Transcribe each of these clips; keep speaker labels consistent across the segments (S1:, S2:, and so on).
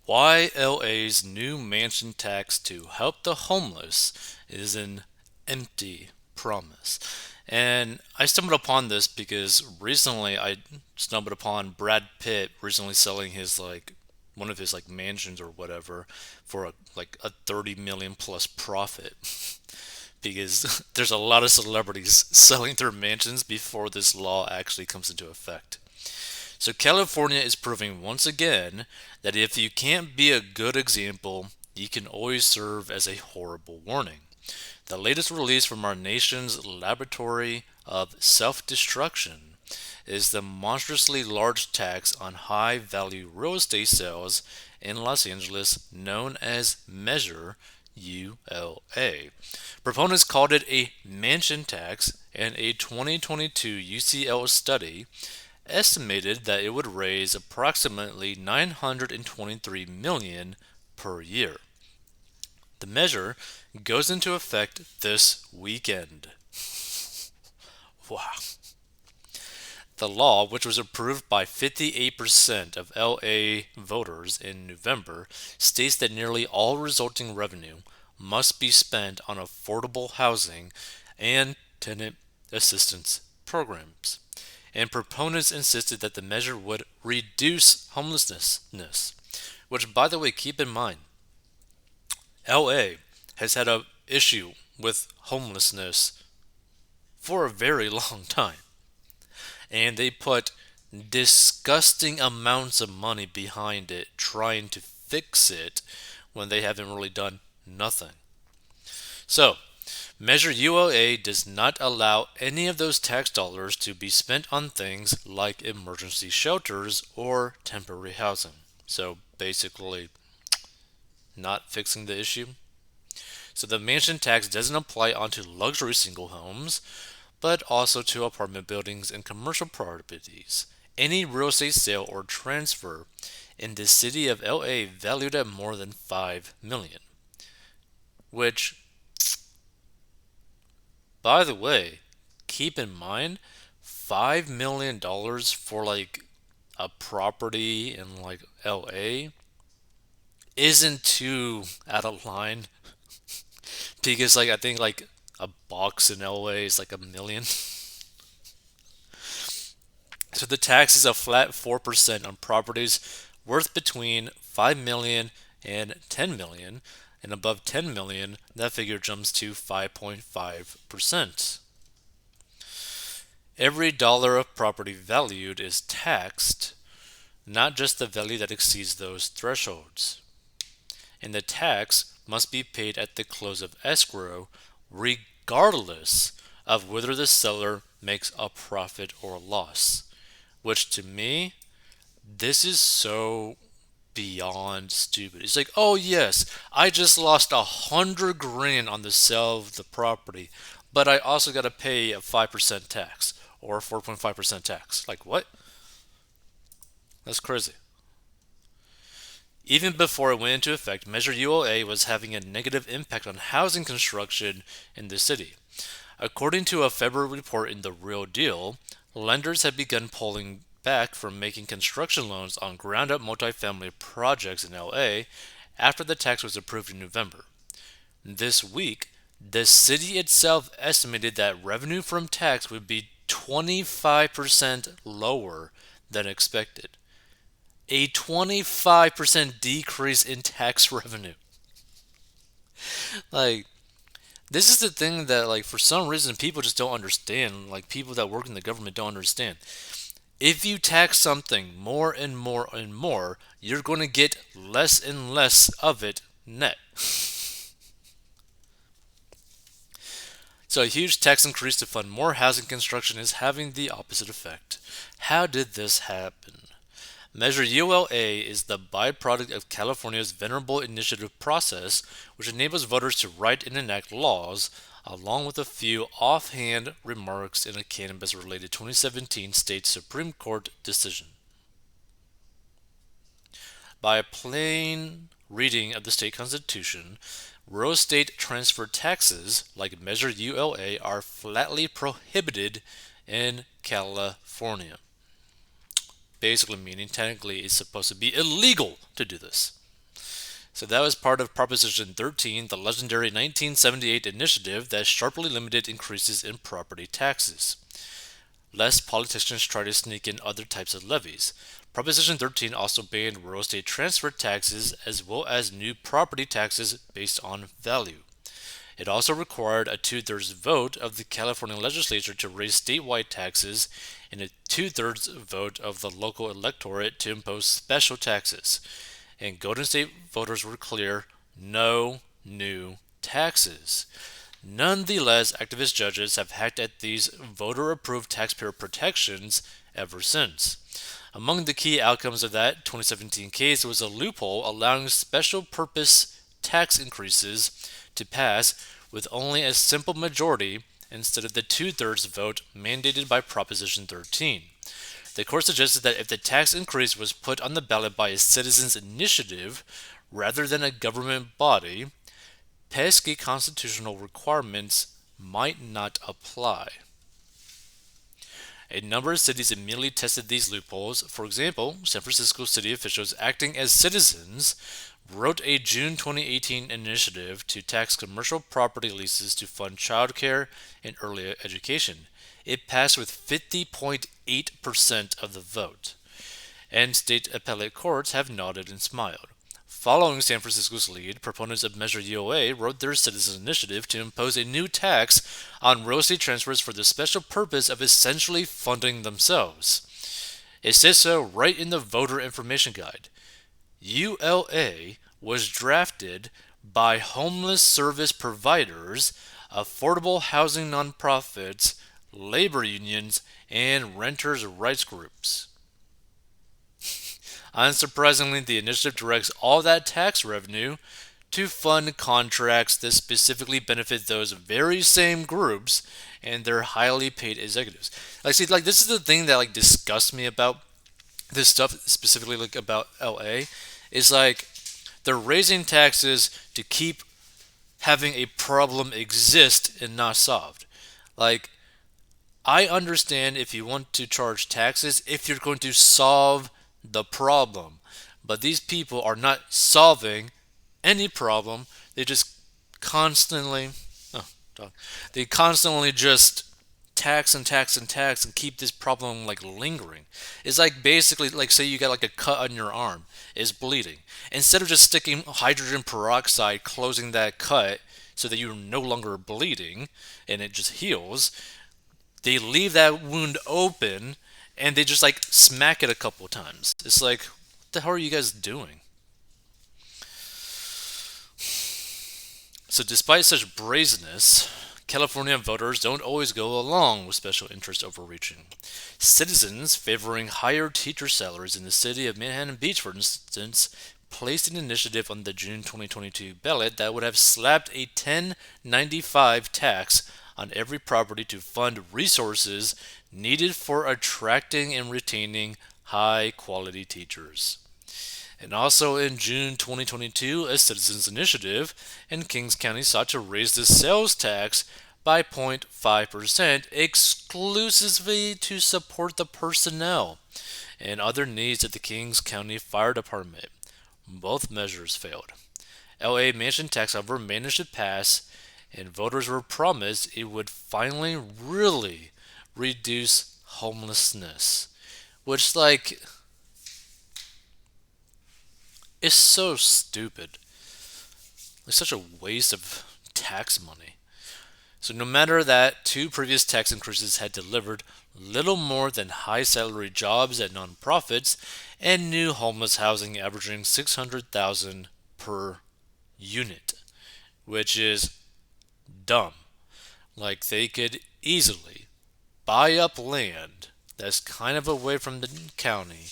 S1: Why LA's new mansion tax to help the homeless is an empty promise. And I stumbled upon this because recently I stumbled upon Brad Pitt recently selling his one of his mansions or whatever for a 30 million plus profit because there's a lot of celebrities selling their mansions before this law actually comes into effect. So California is proving once again that if you can't be a good example, you can always serve as a horrible warning. The latest release from our nation's laboratory of self destruction is the monstrously large tax on high value real estate sales in Los Angeles known as Measure ULA. Proponents called it a mansion tax, and a 2022 UCL study estimated that it would raise approximately 923 million per year. The measure goes into effect this weekend. Wow. The law, which was approved by 58% of LA voters in November, states that nearly all resulting revenue must be spent on affordable housing and tenant assistance programs. And proponents insisted that the measure would reduce homelessness, which, by the way, keep in mind, LA has had a issue with homelessness for a very long time, and they put disgusting amounts of money behind it trying to fix it when they haven't really done nothing. So, Measure ULA does not allow any of those tax dollars to be spent on things like emergency shelters or temporary housing. So basically, not fixing the issue. So the mansion tax doesn't apply onto luxury single homes, but also to apartment buildings and commercial properties. Any real estate sale or transfer in the city of LA valued at more than 5 million, which, by the way, keep in mind $5 million for a property in LA isn't too out of line because I think a box in LA is like a million. So the tax is a flat 4% on properties worth between 5 million and 10 million, and above 10 million that figure jumps to 5.5%. Every dollar of property valued is taxed, not just the value that exceeds those thresholds. And the tax must be paid at the close of escrow, regardless of whether the seller makes a profit or loss. Which to me, this is so beyond stupid. It's like, oh yes, I just lost 100 grand on the sale of the property, but I also got to pay a 5% tax or 4.5% tax. Like what? That's crazy. Even before it went into effect, Measure ULA was having a negative impact on housing construction in the city. According to a February report in The Real Deal, lenders have begun pulling back from making construction loans on ground up multifamily projects in LA after the tax was approved in November. This week, the city itself estimated that revenue from tax would be 25% lower than expected. A 25% decrease in tax revenue. Like, this is the thing that, for some reason, people just don't understand. Like, people that work in the government don't understand. If you tax something more and more and more, you're going to get less and less of it net. So, a huge tax increase to fund more housing construction is having the opposite effect. How did this happen? Measure ULA is the byproduct of California's Venerable Initiative process, which enables voters to write and enact laws, along with a few offhand remarks in a cannabis related 2017 state Supreme Court decision. By a plain reading of the state constitution, real estate transfer taxes, like Measure ULA, are flatly prohibited in California. Basically, meaning technically it's supposed to be illegal to do this. So that was part of Proposition 13, the legendary 1978 initiative that sharply limited increases in property taxes, lest politicians try to sneak in other types of levies. Proposition 13 also banned real estate transfer taxes as well as new property taxes based on value. It also required a two-thirds vote of the California legislature to raise statewide taxes and a two-thirds vote of the local electorate to impose special taxes. And Golden State voters were clear: no new taxes. Nonetheless, activist judges have hacked at these voter approved taxpayer protections ever since. Among the key outcomes of that 2017 case was a loophole allowing special purpose tax increases to pass with only a simple majority instead of the two-thirds vote mandated by Proposition 13. The court suggested that if the tax increase was put on the ballot by a citizens' initiative rather than a government body, pesky constitutional requirements might not apply. A number of cities immediately tested these loopholes. For example, San Francisco city officials acting as citizens wrote a June 2018 initiative to tax commercial property leases to fund childcare and early education. It passed with 50.8% of the vote, and state appellate courts have nodded and smiled. Following San Francisco's lead, proponents of Measure UOA wrote their citizen initiative to impose a new tax on real estate transfers for the special purpose of essentially funding themselves. It says so right in the voter information guide. ULA was drafted by homeless service providers, affordable housing nonprofits, labor unions, and renters' rights groups. Unsurprisingly, the initiative directs all that tax revenue to fund contracts that specifically benefit those very same groups and their highly paid executives. This is the thing that disgusts me about this stuff, specifically about LA, is they're raising taxes to keep having a problem exist and not solved. I understand if you want to charge taxes if you're going to solve the problem. But these people are not solving any problem. They just constantly, oh, dog. They constantly just tax and tax and tax and keep this problem lingering. It's basically say you got a cut on your arm, is bleeding. Instead of just sticking hydrogen peroxide, closing that cut so that you're no longer bleeding and it just heals, they leave that wound open and they just smack it a couple times. It's what the hell are you guys doing? So despite such brazenness, California voters don't always go along with special interest overreaching. Citizens favoring higher teacher salaries in the city of Manhattan Beach, for instance, placed an initiative on the June 2022 ballot that would have slapped a 1095 tax on every property to fund resources needed for attracting and retaining high-quality teachers. And also in June 2022, a citizens' initiative in Kings County sought to raise the sales tax by 0.5% exclusively to support the personnel and other needs at the Kings County Fire Department. Both measures failed. LA mansion tax, however, managed to pass, and voters were promised it would finally really reduce homelessness, which is so stupid. It's such a waste of tax money. So no matter that two previous tax increases had delivered little more than high salary jobs at nonprofits and new homeless housing averaging 600,000 per unit, which is dumb. They could easily buy up land that's kind of away from the county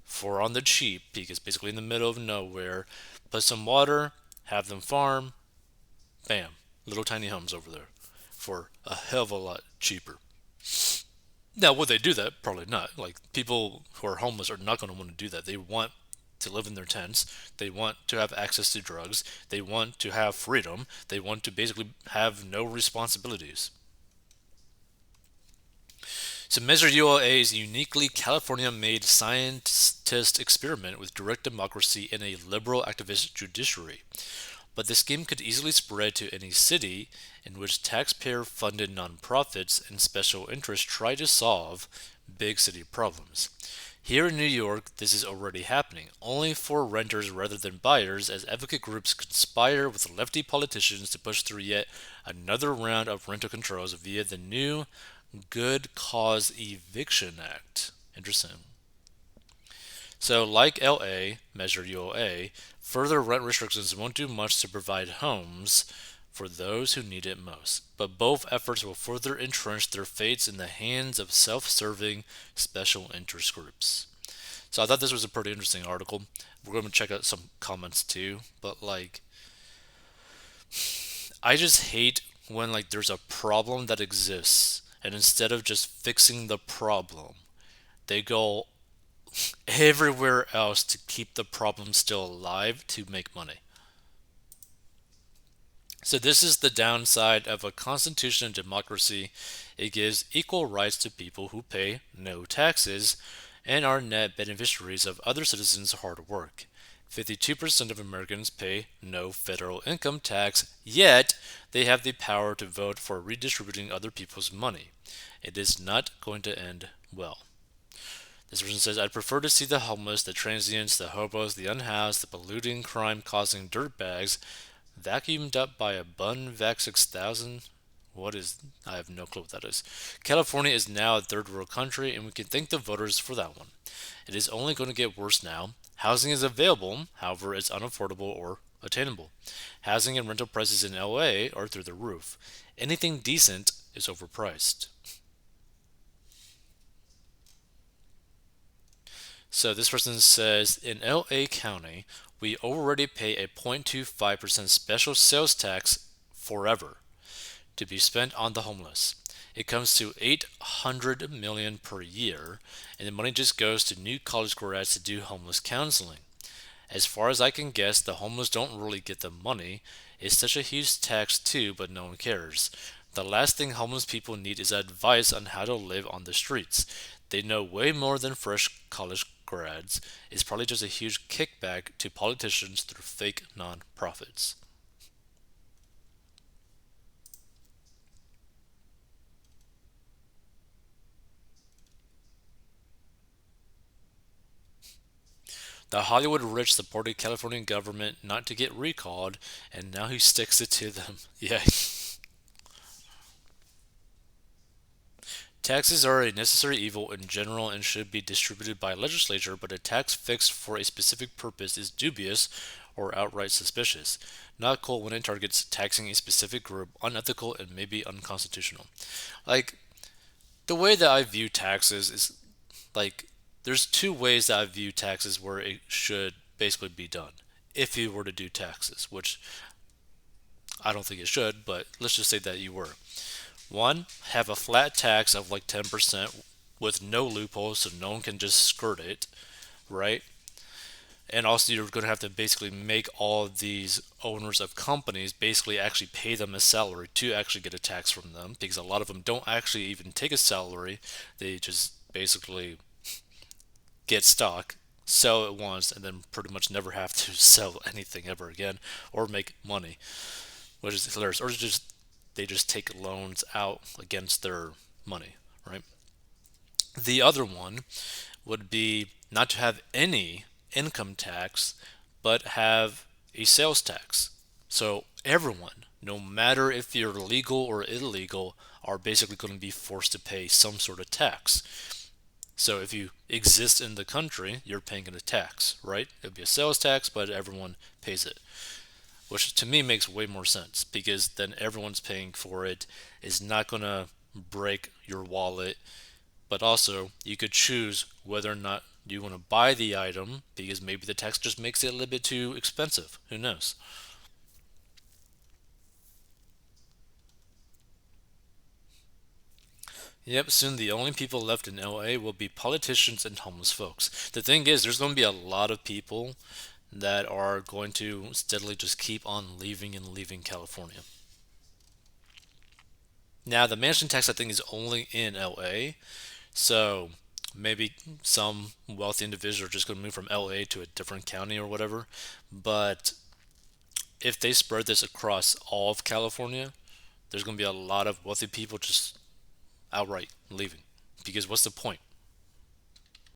S1: for on the cheap, because basically in the middle of nowhere, put some water, have them farm, bam, little tiny homes over there for a hell of a lot cheaper. Now, would they do that? Probably not. People who are homeless are not going to want to do that. They want to live in their tents. They want to have access to drugs. They want to have freedom. They want to basically have no responsibilities. To measure ULA is a uniquely California made scientist experiment with direct democracy and a liberal activist judiciary. But the scheme could easily spread to any city in which taxpayer funded nonprofits and special interests try to solve big city problems. Here in New York, this is already happening, only for renters rather than buyers, as advocate groups conspire with lefty politicians to push through yet another round of rental controls via the new Good Cause Eviction Act. Interesting. So, like LA, Measure ULA, further rent restrictions won't do much to provide homes for those who need it most. But both efforts will further entrench their fates in the hands of self serving special interest groups. So, I thought this was a pretty interesting article. We're going to check out some comments too. But, like, I just hate when, like, there's a problem that exists, and instead of just fixing the problem, they go everywhere else to keep the problem still alive to make money. So this is the downside of a constitution and democracy. It gives equal rights to people who pay no taxes and are net beneficiaries of other citizens' hard work. 52% of Americans pay no federal income tax, yet they have the power to vote for redistributing other people's money. It is not going to end well. This person says, I'd prefer to see the homeless, the transients, the hobos, the unhoused, the polluting, crime causing dirtbags vacuumed up by a Bun Vac 6000. What is. I have no clue what that is. California is now a third world country, and we can thank the voters for that one. It is only going to get worse now. Housing is available, however, it's unaffordable or attainable. Housing and rental prices in LA are through the roof. Anything decent is overpriced. So this person says in LA County, we already pay a 0.25% special sales tax forever to be spent on the homeless. It comes to 800 million per year, and the money just goes to new college grads to do homeless counseling. As far as I can guess, the homeless don't really get the money. It's such a huge tax too, but no one cares. The last thing homeless people need is advice on how to live on the streets. They know way more than fresh college grads. It's probably just a huge kickback to politicians through fake non-profits. The Hollywood rich supported California government not to get recalled, and now he sticks it to them. Yeah. Taxes are a necessary evil in general and should be distributed by legislature, but a tax fixed for a specific purpose is dubious or outright suspicious. Not cool when it targets taxing a specific group, unethical and maybe unconstitutional. Like, the way that I view taxes is like there's two ways that I view taxes where it should basically be done. If you were to do taxes, which I don't think it should, but let's just say that you were. One, have a flat tax of like 10% with no loopholes so no one can just skirt it, right? And also, you're going to have to basically make all of these owners of companies basically actually pay them a salary to actually get a tax from them because a lot of them don't actually even take a salary. They just basically get stock, sell it once, and then pretty much never have to sell anything ever again or make money, which is hilarious. Or just they just take loans out against their money, right? The other one would be not to have any income tax, but have a sales tax. So everyone, no matter if you're legal or illegal, are basically going to be forced to pay some sort of tax. So if you exist in the country, you're paying a tax, right? It would be a sales tax, but everyone pays it, which to me makes way more sense because then everyone's paying for it is not going to break your wallet, but also you could choose whether or not you want to buy the item because maybe the tax just makes it a little bit too expensive. Who knows? Yep, soon the only people left in LA will be politicians and homeless folks. The thing is, there's going to be a lot of people that are going to steadily just keep on leaving and leaving California. Now, the mansion tax I think is only in LA. So maybe some wealthy individuals are just going to move from LA to a different county or whatever. But if they spread this across all of California, there's going to be a lot of wealthy people just outright leaving. Because what's the point?